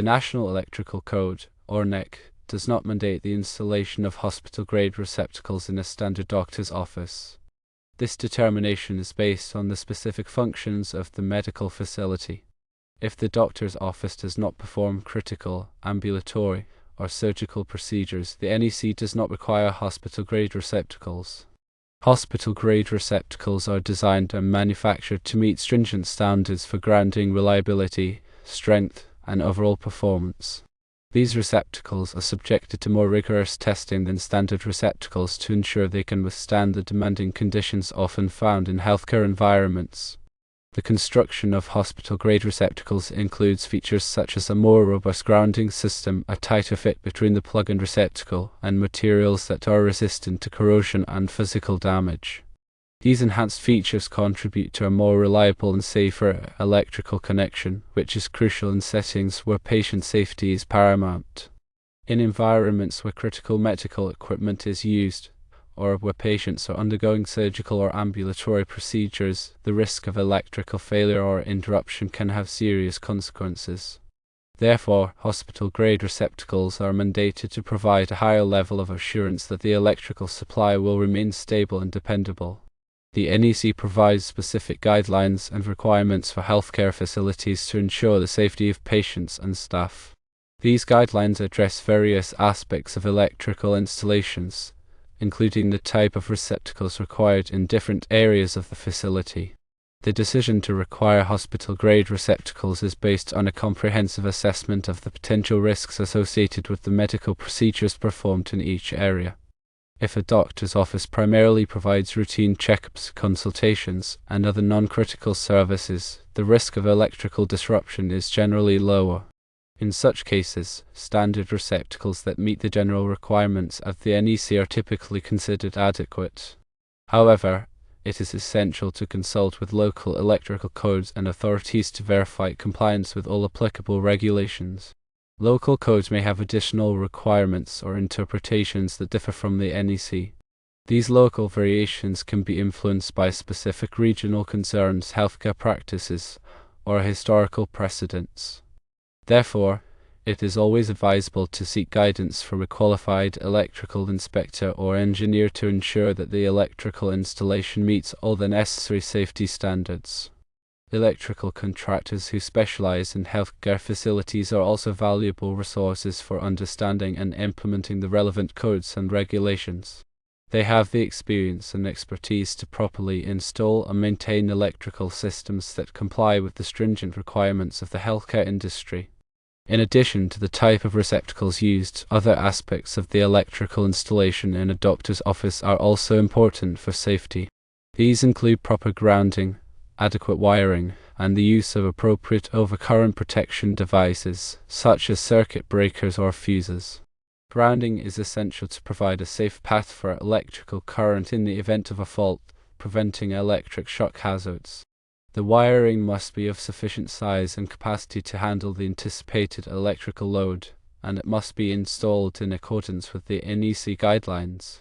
The National Electrical Code, or NEC, does not mandate the installation of hospital-grade receptacles in a standard doctor's office. This determination is based on the specific functions of the medical facility. If the doctor's office does not perform critical, ambulatory, or surgical procedures, the NEC does not require hospital-grade receptacles. Hospital-grade receptacles are designed and manufactured to meet stringent standards for grounding reliability, strength, and overall performance. These receptacles are subjected to more rigorous testing than standard receptacles to ensure they can withstand the demanding conditions often found in healthcare environments. The construction of hospital-grade receptacles includes features such as a more robust grounding system, a tighter fit between the plug and receptacle, and materials that are resistant to corrosion and physical damage. These enhanced features contribute to a more reliable and safer electrical connection, which is crucial in settings where patient safety is paramount. In environments where critical medical equipment is used, or where patients are undergoing surgical or ambulatory procedures, the risk of electrical failure or interruption can have serious consequences. Therefore, hospital-grade receptacles are mandated to provide a higher level of assurance that the electrical supply will remain stable and dependable. The NEC provides specific guidelines and requirements for healthcare facilities to ensure the safety of patients and staff. These guidelines address various aspects of electrical installations, including the type of receptacles required in different areas of the facility. The decision to require hospital-grade receptacles is based on a comprehensive assessment of the potential risks associated with the medical procedures performed in each area. If a doctor's office primarily provides routine checkups, consultations, and other non-critical services, the risk of electrical disruption is generally lower. In such cases, standard receptacles that meet the general requirements of the NEC are typically considered adequate. However, it is essential to consult with local electrical codes and authorities to verify compliance with all applicable regulations. Local codes may have additional requirements or interpretations that differ from the NEC. These local variations can be influenced by specific regional concerns, healthcare practices, or historical precedents. Therefore, it is always advisable to seek guidance from a qualified electrical inspector or engineer to ensure that the electrical installation meets all the necessary safety standards. Electrical contractors who specialize in healthcare facilities are also valuable resources for understanding and implementing the relevant codes and regulations. They have the experience and expertise to properly install and maintain electrical systems that comply with the stringent requirements of the healthcare industry. In addition to the type of receptacles used, other aspects of the electrical installation in a doctor's office are also important for safety. These include proper grounding, adequate wiring, and the use of appropriate overcurrent protection devices, such as circuit breakers or fuses. Grounding is essential to provide a safe path for electrical current in the event of a fault, preventing electric shock hazards. The wiring must be of sufficient size and capacity to handle the anticipated electrical load, and it must be installed in accordance with the NEC guidelines.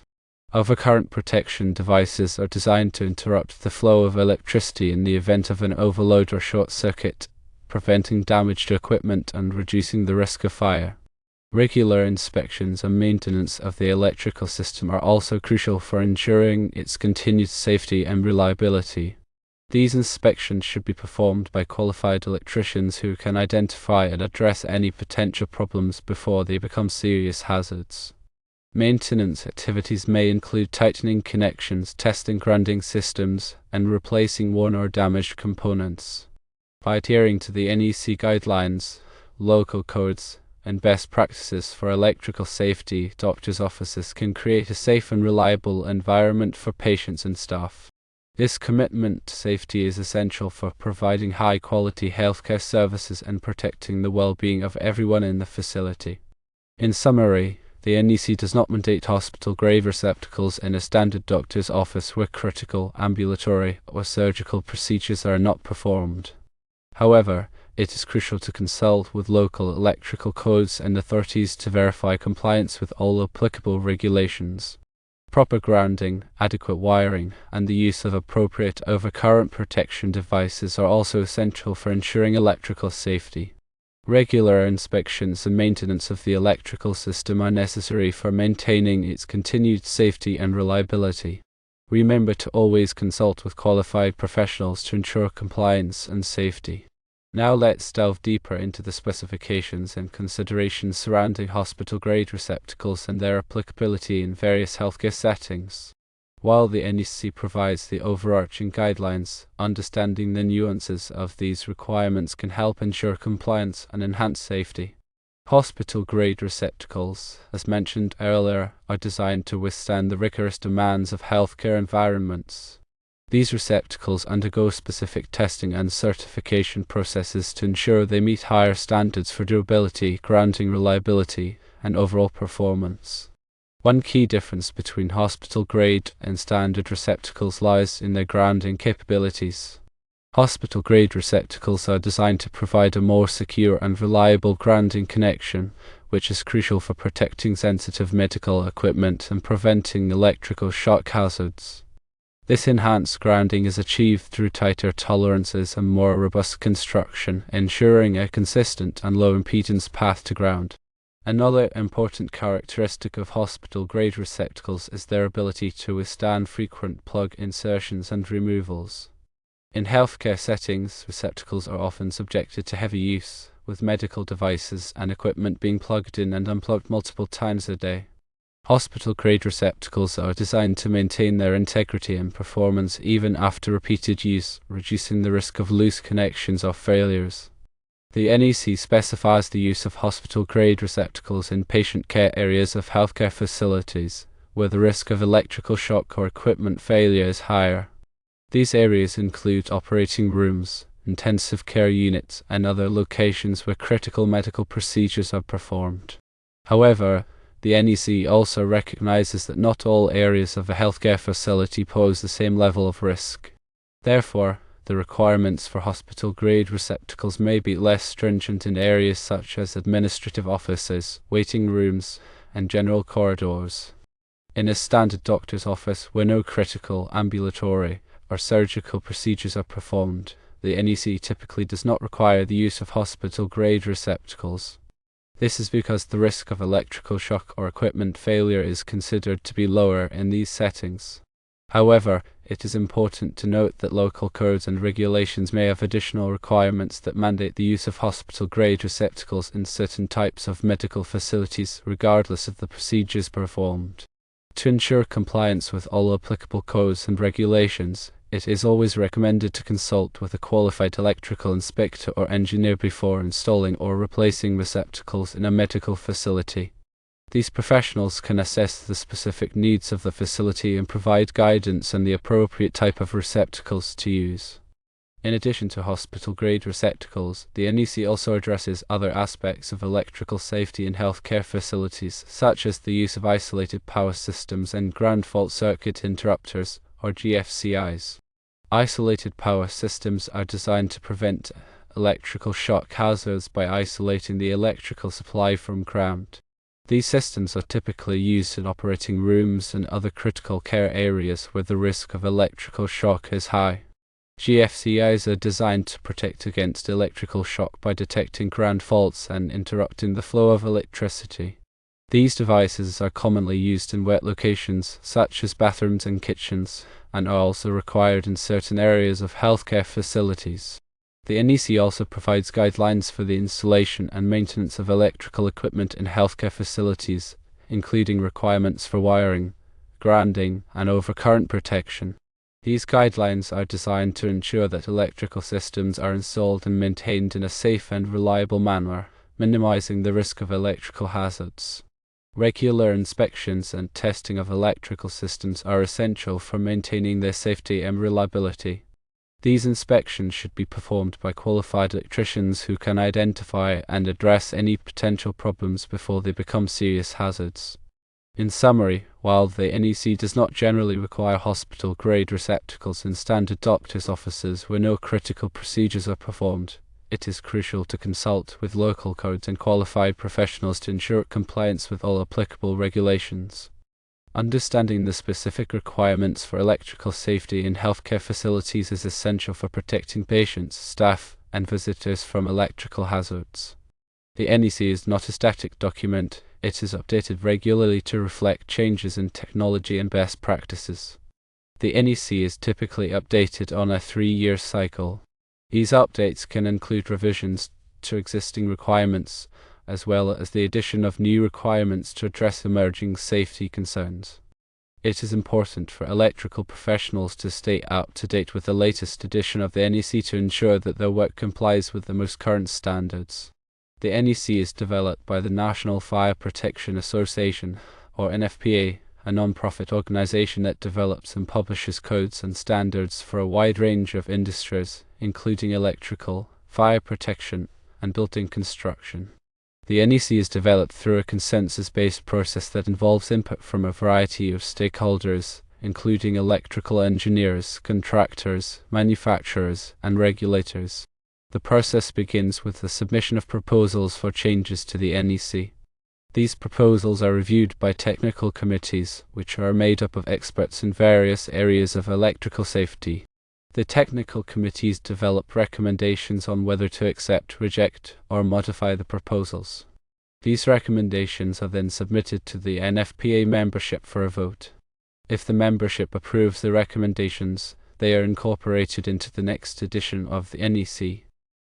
Overcurrent protection devices are designed to interrupt the flow of electricity in the event of an overload or short circuit, preventing damage to equipment and reducing the risk of fire. Regular inspections and maintenance of the electrical system are also crucial for ensuring its continued safety and reliability. These inspections should be performed by qualified electricians who can identify and address any potential problems before they become serious hazards. Maintenance activities may include tightening connections, testing grounding systems, and replacing worn or damaged components. By adhering to the NEC guidelines, local codes, and best practices for electrical safety, doctors' offices can create a safe and reliable environment for patients and staff. This commitment to safety is essential for providing high-quality healthcare services and protecting the well-being of everyone in the facility. In summary, the NEC does not mandate hospital-grade receptacles in a standard doctor's office where critical, ambulatory, or surgical procedures are not performed. However, it is crucial to consult with local electrical codes and authorities to verify compliance with all applicable regulations. Proper grounding, adequate wiring, and the use of appropriate overcurrent protection devices are also essential for ensuring electrical safety. Regular inspections and maintenance of the electrical system are necessary for maintaining its continued safety and reliability. Remember to always consult with qualified professionals to ensure compliance and safety. Now let's delve deeper into the specifications and considerations surrounding hospital-grade receptacles and their applicability in various healthcare settings. While the NEC provides the overarching guidelines, understanding the nuances of these requirements can help ensure compliance and enhance safety. Hospital-grade receptacles, as mentioned earlier, are designed to withstand the rigorous demands of healthcare environments. These receptacles undergo specific testing and certification processes to ensure they meet higher standards for durability, grounding reliability, and overall performance. One key difference between hospital-grade and standard receptacles lies in their grounding capabilities. Hospital-grade receptacles are designed to provide a more secure and reliable grounding connection, which is crucial for protecting sensitive medical equipment and preventing electrical shock hazards. This enhanced grounding is achieved through tighter tolerances and more robust construction, ensuring a consistent and low-impedance path to ground. Another important characteristic of hospital-grade receptacles is their ability to withstand frequent plug insertions and removals. In healthcare settings, receptacles are often subjected to heavy use, with medical devices and equipment being plugged in and unplugged multiple times a day. Hospital-grade receptacles are designed to maintain their integrity and performance even after repeated use, reducing the risk of loose connections or failures. The NEC specifies the use of hospital-grade receptacles in patient care areas of healthcare facilities, where the risk of electrical shock or equipment failure is higher. These areas include operating rooms, intensive care units, and other locations where critical medical procedures are performed. However, the NEC also recognizes that not all areas of a healthcare facility pose the same level of risk. Therefore, the requirements for hospital-grade receptacles may be less stringent in areas such as administrative offices, waiting rooms, and general corridors. In a standard doctor's office where no critical, ambulatory, or surgical procedures are performed, the NEC typically does not require the use of hospital-grade receptacles. This is because the risk of electrical shock or equipment failure is considered to be lower in these settings. However, it is important to note that local codes and regulations may have additional requirements that mandate the use of hospital-grade receptacles in certain types of medical facilities, regardless of the procedures performed. To ensure compliance with all applicable codes and regulations, it is always recommended to consult with a qualified electrical inspector or engineer before installing or replacing receptacles in a medical facility. These professionals can assess the specific needs of the facility and provide guidance on the appropriate type of receptacles to use. In addition to hospital-grade receptacles, the NEC also addresses other aspects of electrical safety in healthcare facilities, such as the use of isolated power systems and ground fault circuit interrupters, or GFCIs. Isolated power systems are designed to prevent electrical shock hazards by isolating the electrical supply from ground. These systems are typically used in operating rooms and other critical care areas where the risk of electrical shock is high. GFCIs are designed to protect against electrical shock by detecting ground faults and interrupting the flow of electricity. These devices are commonly used in wet locations, such as bathrooms and kitchens, and are also required in certain areas of healthcare facilities. The NEC also provides guidelines for the installation and maintenance of electrical equipment in healthcare facilities, including requirements for wiring, grounding, and overcurrent protection. These guidelines are designed to ensure that electrical systems are installed and maintained in a safe and reliable manner, minimizing the risk of electrical hazards. Regular inspections and testing of electrical systems are essential for maintaining their safety and reliability. These inspections should be performed by qualified electricians who can identify and address any potential problems before they become serious hazards. In summary, while the NEC does not generally require hospital-grade receptacles in standard doctors' offices where no critical procedures are performed, it is crucial to consult with local codes and qualified professionals to ensure compliance with all applicable regulations. Understanding the specific requirements for electrical safety in healthcare facilities is essential for protecting patients, staff, and visitors from electrical hazards. The NEC is not a static document, it is updated regularly to reflect changes in technology and best practices. The NEC is typically updated on a 3-year cycle. These updates can include revisions to existing requirements, as well as the addition of new requirements to address emerging safety concerns. It is important for electrical professionals to stay up to date with the latest edition of the NEC to ensure that their work complies with the most current standards. The NEC is developed by the National Fire Protection Association, or NFPA, a non-profit organization that develops and publishes codes and standards for a wide range of industries, including electrical, fire protection, and building construction. The NEC is developed through a consensus-based process that involves input from a variety of stakeholders, including electrical engineers, contractors, manufacturers, and regulators. The process begins with the submission of proposals for changes to the NEC. These proposals are reviewed by technical committees, which are made up of experts in various areas of electrical safety. The technical committees develop recommendations on whether to accept, reject, or modify the proposals. These recommendations are then submitted to the NFPA membership for a vote. If the membership approves the recommendations, they are incorporated into the next edition of the NEC.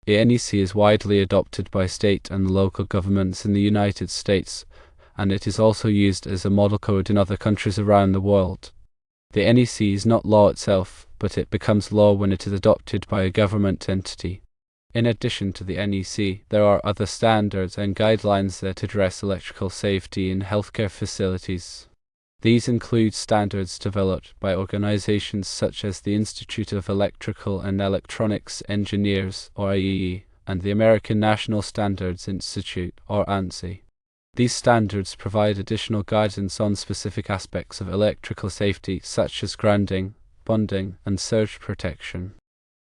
The NEC is widely adopted by state and local governments in the United States, and it is also used as a model code in other countries around the world. The NEC is not law itself, but it becomes law when it is adopted by a government entity. In addition to the NEC, there are other standards and guidelines that address electrical safety in healthcare facilities. These include standards developed by organizations such as the Institute of Electrical and Electronics Engineers, or IEE, and the American National Standards Institute, or ANSI. These standards provide additional guidance on specific aspects of electrical safety, such as grounding, bonding, and surge protection.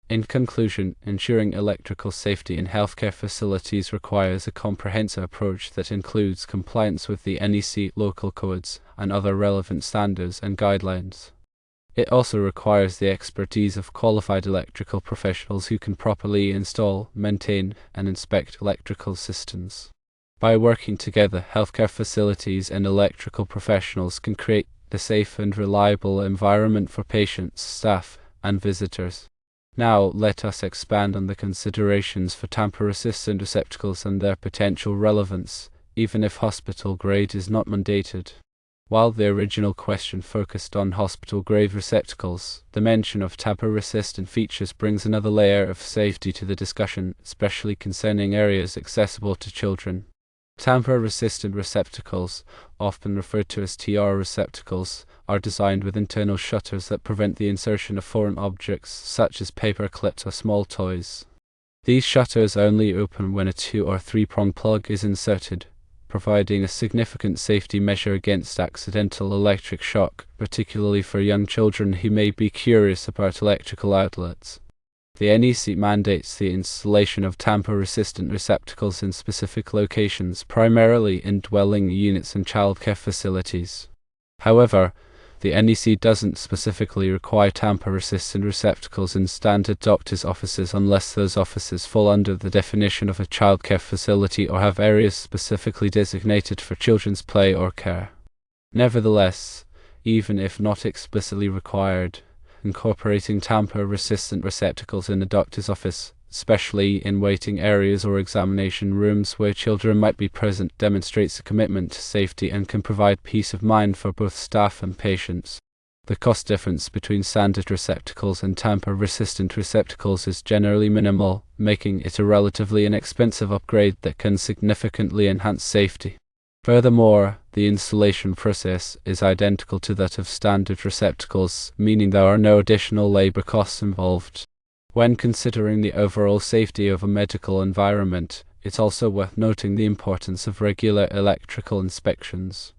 In conclusion, ensuring electrical safety in healthcare facilities requires a comprehensive approach that includes compliance with the NEC local codes and other relevant standards and guidelines. It also requires the expertise of qualified electrical professionals who can properly install, maintain, and inspect electrical systems. By working together, healthcare facilities and electrical professionals can create a safe and reliable environment for patients, staff, and visitors. Now, let us expand on the considerations for tamper-resistant receptacles and their potential relevance, even if hospital grade is not mandated. While the original question focused on hospital-grade receptacles, the mention of tamper-resistant features brings another layer of safety to the discussion, especially concerning areas accessible to children. Tamper-resistant receptacles, often referred to as TR receptacles, are designed with internal shutters that prevent the insertion of foreign objects such as paper clips or small toys. These shutters only open when a 2 or 3-prong plug is inserted, providing a significant safety measure against accidental electric shock, particularly for young children who may be curious about electrical outlets. The NEC mandates the installation of tamper-resistant receptacles in specific locations, primarily in dwelling units and childcare facilities. However, the NEC doesn't specifically require tamper-resistant receptacles in standard doctors' offices unless those offices fall under the definition of a childcare facility or have areas specifically designated for children's play or care. Nevertheless, even if not explicitly required, incorporating tamper-resistant receptacles in the doctor's office, especially in waiting areas or examination rooms where children might be present, demonstrates a commitment to safety and can provide peace of mind for both staff and patients. The cost difference between standard receptacles and tamper-resistant receptacles is generally minimal, making it a relatively inexpensive upgrade that can significantly enhance safety. Furthermore, the installation process is identical to that of standard receptacles, meaning there are no additional labor costs involved. When considering the overall safety of a medical environment, it's also worth noting the importance of regular electrical inspections.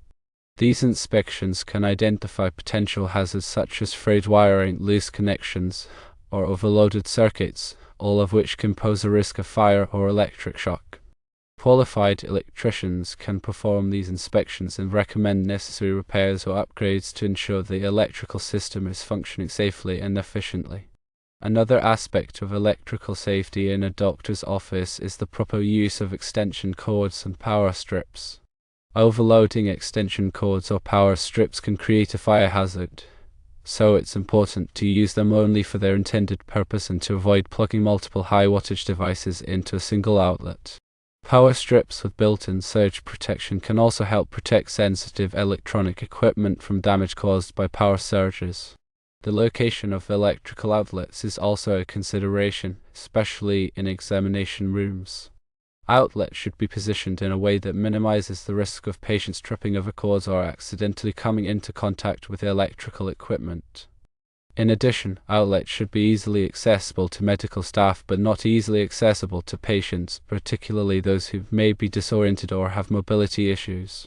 These inspections can identify potential hazards such as frayed wiring, loose connections, or overloaded circuits, all of which can pose a risk of fire or electric shock. Qualified electricians can perform these inspections and recommend necessary repairs or upgrades to ensure the electrical system is functioning safely and efficiently. Another aspect of electrical safety in a doctor's office is the proper use of extension cords and power strips. Overloading extension cords or power strips can create a fire hazard, so it's important to use them only for their intended purpose and to avoid plugging multiple high-wattage devices into a single outlet. Power strips with built-in surge protection can also help protect sensitive electronic equipment from damage caused by power surges. The location of electrical outlets is also a consideration, especially in examination rooms. Outlets should be positioned in a way that minimizes the risk of patients tripping over cords or accidentally coming into contact with electrical equipment. In addition, outlets should be easily accessible to medical staff but not easily accessible to patients, particularly those who may be disoriented or have mobility issues.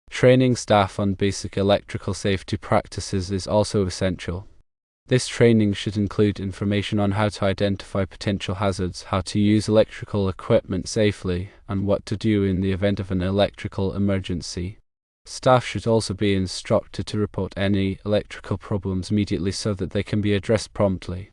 Training staff on basic electrical safety practices is also essential. This training should include information on how to identify potential hazards, how to use electrical equipment safely, and what to do in the event of an electrical emergency. Staff should also be instructed to report any electrical problems immediately so that they can be addressed promptly.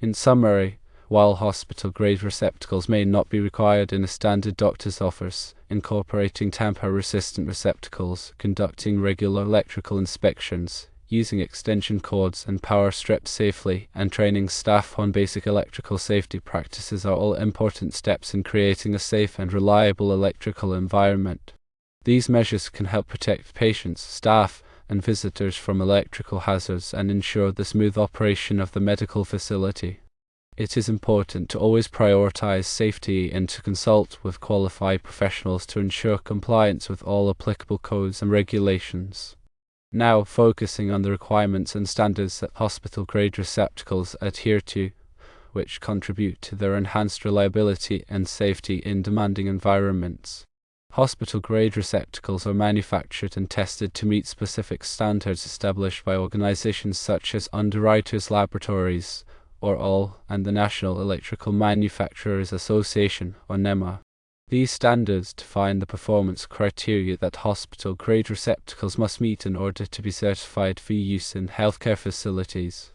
In summary, while hospital-grade receptacles may not be required in a standard doctor's office, incorporating tamper-resistant receptacles, conducting regular electrical inspections, using extension cords and power strips safely, and training staff on basic electrical safety practices are all important steps in creating a safe and reliable electrical environment. These measures can help protect patients, staff, and visitors from electrical hazards and ensure the smooth operation of the medical facility. It is important to always prioritize safety and to consult with qualified professionals to ensure compliance with all applicable codes and regulations. Now, focusing on the requirements and standards that hospital-grade receptacles adhere to, which contribute to their enhanced reliability and safety in demanding environments. Hospital-grade receptacles are manufactured and tested to meet specific standards established by organizations such as Underwriters Laboratories, or ALL, and the National Electrical Manufacturers Association, or NEMA. These standards define the performance criteria that hospital-grade receptacles must meet in order to be certified for use in healthcare facilities.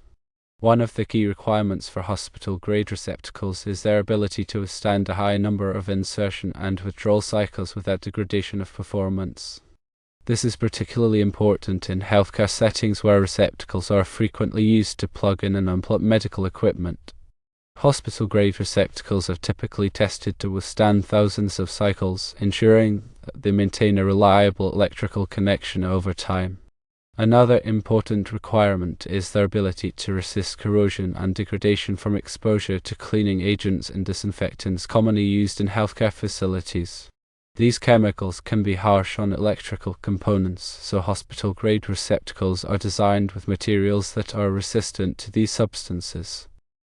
One of the key requirements for hospital-grade receptacles is their ability to withstand a high number of insertion and withdrawal cycles without degradation of performance. This is particularly important in healthcare settings where receptacles are frequently used to plug in and unplug medical equipment. Hospital-grade receptacles are typically tested to withstand thousands of cycles, ensuring that they maintain a reliable electrical connection over time. Another important requirement is their ability to resist corrosion and degradation from exposure to cleaning agents and disinfectants commonly used in healthcare facilities. These chemicals can be harsh on electrical components, so hospital-grade receptacles are designed with materials that are resistant to these substances.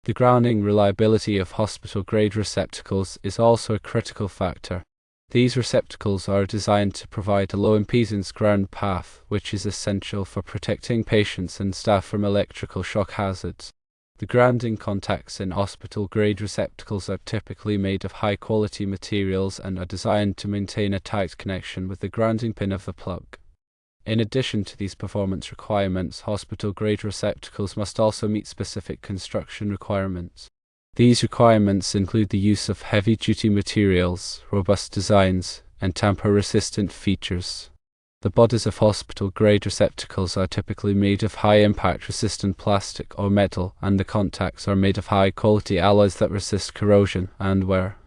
The grounding reliability of hospital-grade receptacles is also a critical factor. These receptacles are designed to provide a low-impedance ground path, which is essential for protecting patients and staff from electrical shock hazards. The grounding contacts in hospital-grade receptacles are typically made of high-quality materials and are designed to maintain a tight connection with the grounding pin of the plug. In addition to these performance requirements, hospital-grade receptacles must also meet specific construction requirements. These requirements include the use of heavy-duty materials, robust designs, and tamper-resistant features. The bodies of hospital-grade receptacles are typically made of high-impact resistant plastic or metal, and the contacts are made of high-quality alloys that resist corrosion and wear.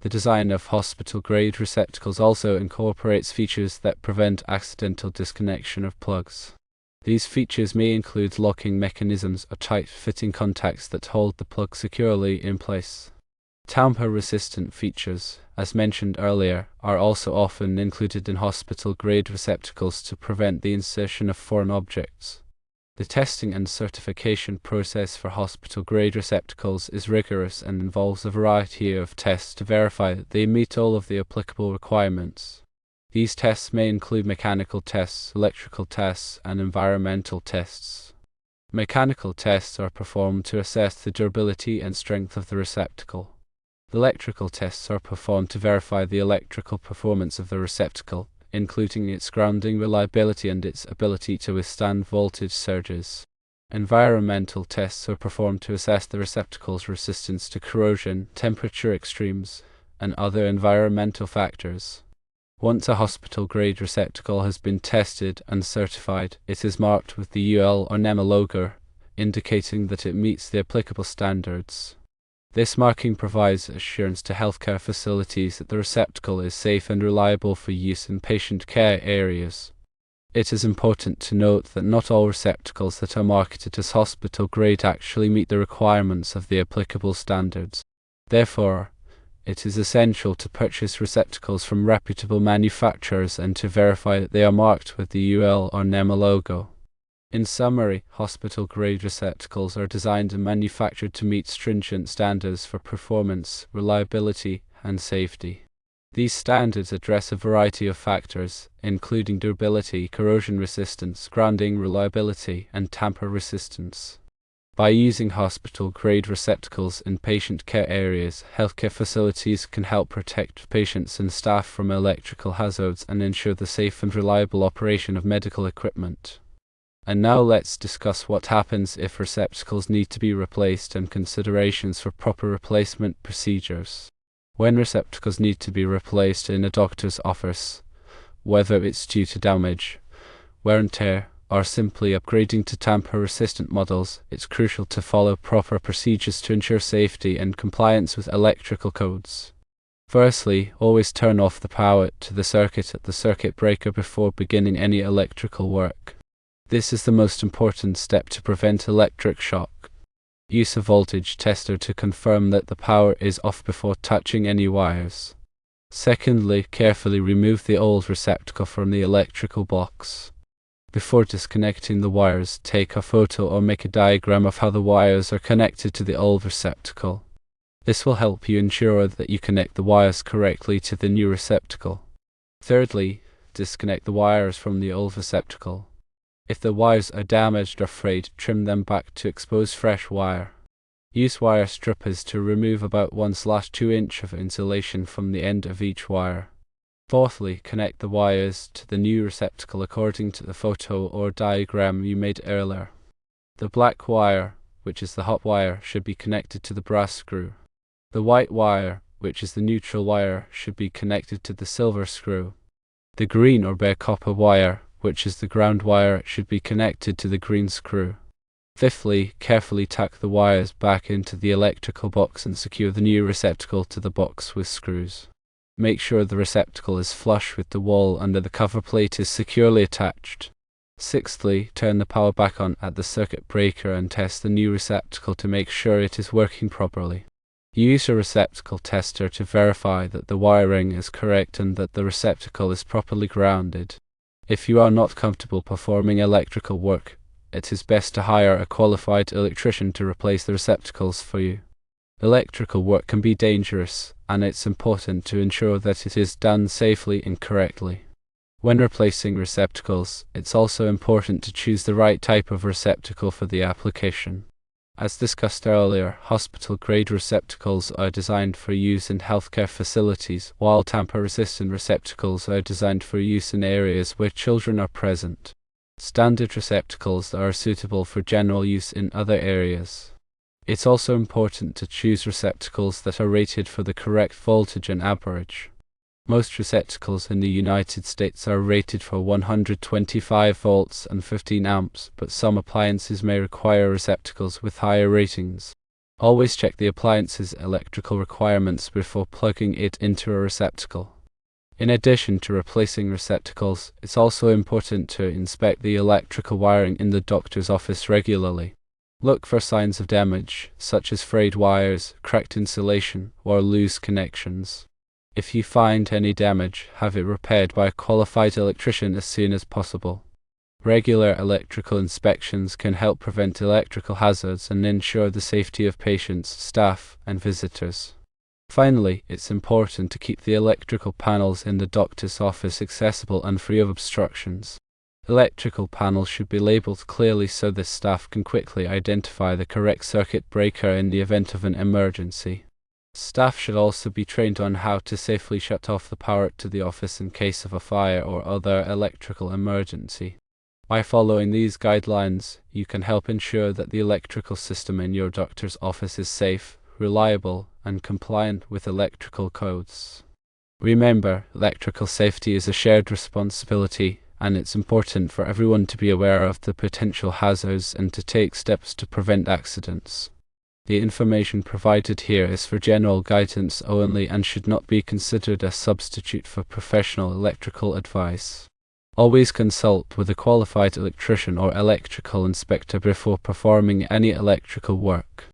The design of hospital-grade receptacles also incorporates features that prevent accidental disconnection of plugs. These features may include locking mechanisms or tight-fitting contacts that hold the plug securely in place. Tamper-resistant features, as mentioned earlier, are also often included in hospital-grade receptacles to prevent the insertion of foreign objects. The testing and certification process for hospital-grade receptacles is rigorous and involves a variety of tests to verify that they meet all of the applicable requirements. These tests may include mechanical tests, electrical tests, and environmental tests. Mechanical tests are performed to assess the durability and strength of the receptacle. Electrical tests are performed to verify the electrical performance of the receptacle, including its grounding reliability and its ability to withstand voltage surges. Environmental tests are performed to assess the receptacle's resistance to corrosion, temperature extremes, and other environmental factors. Once a hospital-grade receptacle has been tested and certified, it is marked with the UL or NEMA logo, indicating that it meets the applicable standards. This marking provides assurance to healthcare facilities that the receptacle is safe and reliable for use in patient care areas. It is important to note that not all receptacles that are marketed as hospital-grade actually meet the requirements of the applicable standards. Therefore, it is essential to purchase receptacles from reputable manufacturers and to verify that they are marked with the UL or NEMA logo. In summary, hospital-grade receptacles are designed and manufactured to meet stringent standards for performance, reliability, and safety. These standards address a variety of factors, including durability, corrosion resistance, grounding reliability, and tamper resistance. By using hospital-grade receptacles in patient care areas, healthcare facilities can help protect patients and staff from electrical hazards and ensure the safe and reliable operation of medical equipment. And now let's discuss what happens if receptacles need to be replaced and considerations for proper replacement procedures. When receptacles need to be replaced in a doctor's office, whether it's due to damage, wear and tear, or simply upgrading to tamper-resistant models, it's crucial to follow proper procedures to ensure safety and compliance with electrical codes. Firstly, always turn off the power to the circuit at the circuit breaker before beginning any electrical work. This is the most important step to prevent electric shock. Use a voltage tester to confirm that the power is off before touching any wires. Secondly, carefully remove the old receptacle from the electrical box. Before disconnecting the wires, take a photo or make a diagram of how the wires are connected to the old receptacle. This will help you ensure that you connect the wires correctly to the new receptacle. Thirdly, disconnect the wires from the old receptacle. If the wires are damaged or frayed, trim them back to expose fresh wire. Use wire strippers to remove about 1/2 inch of insulation from the end of each wire. Fourthly, connect the wires to the new receptacle according to the photo or diagram you made earlier. The black wire, which is the hot wire, should be connected to the brass screw. The white wire, which is the neutral wire, should be connected to the silver screw. The green or bare copper wire, which is the ground wire, should be connected to the green screw. Fifthly, carefully tuck the wires back into the electrical box and secure the new receptacle to the box with screws. Make sure the receptacle is flush with the wall and that the cover plate is securely attached. Sixthly, turn the power back on at the circuit breaker and test the new receptacle to make sure it is working properly. Use a receptacle tester to verify that the wiring is correct and that the receptacle is properly grounded. If you are not comfortable performing electrical work, it is best to hire a qualified electrician to replace the receptacles for you. Electrical work can be dangerous, and it's important to ensure that it is done safely and correctly. When replacing receptacles, it's also important to choose the right type of receptacle for the application. As discussed earlier, hospital-grade receptacles are designed for use in healthcare facilities, while tamper-resistant receptacles are designed for use in areas where children are present. Standard receptacles are suitable for general use in other areas. It's also important to choose receptacles that are rated for the correct voltage and amperage. Most receptacles in the United States are rated for 125 volts and 15 amps, but some appliances may require receptacles with higher ratings. Always check the appliance's electrical requirements before plugging it into a receptacle. In addition to replacing receptacles, it's also important to inspect the electrical wiring in the doctor's office regularly. Look for signs of damage, such as frayed wires, cracked insulation, or loose connections. If you find any damage, have it repaired by a qualified electrician as soon as possible. Regular electrical inspections can help prevent electrical hazards and ensure the safety of patients, staff, and visitors. Finally, it's important to keep the electrical panels in the doctor's office accessible and free of obstructions. Electrical panels should be labeled clearly so the staff can quickly identify the correct circuit breaker in the event of an emergency. Staff should also be trained on how to safely shut off the power to the office in case of a fire or other electrical emergency. By following these guidelines, you can help ensure that the electrical system in your doctor's office is safe, reliable, and compliant with electrical codes. Remember, electrical safety is a shared responsibility, and it's important for everyone to be aware of the potential hazards and to take steps to prevent accidents. The information provided here is for general guidance only and should not be considered a substitute for professional electrical advice. Always consult with a qualified electrician or electrical inspector before performing any electrical work.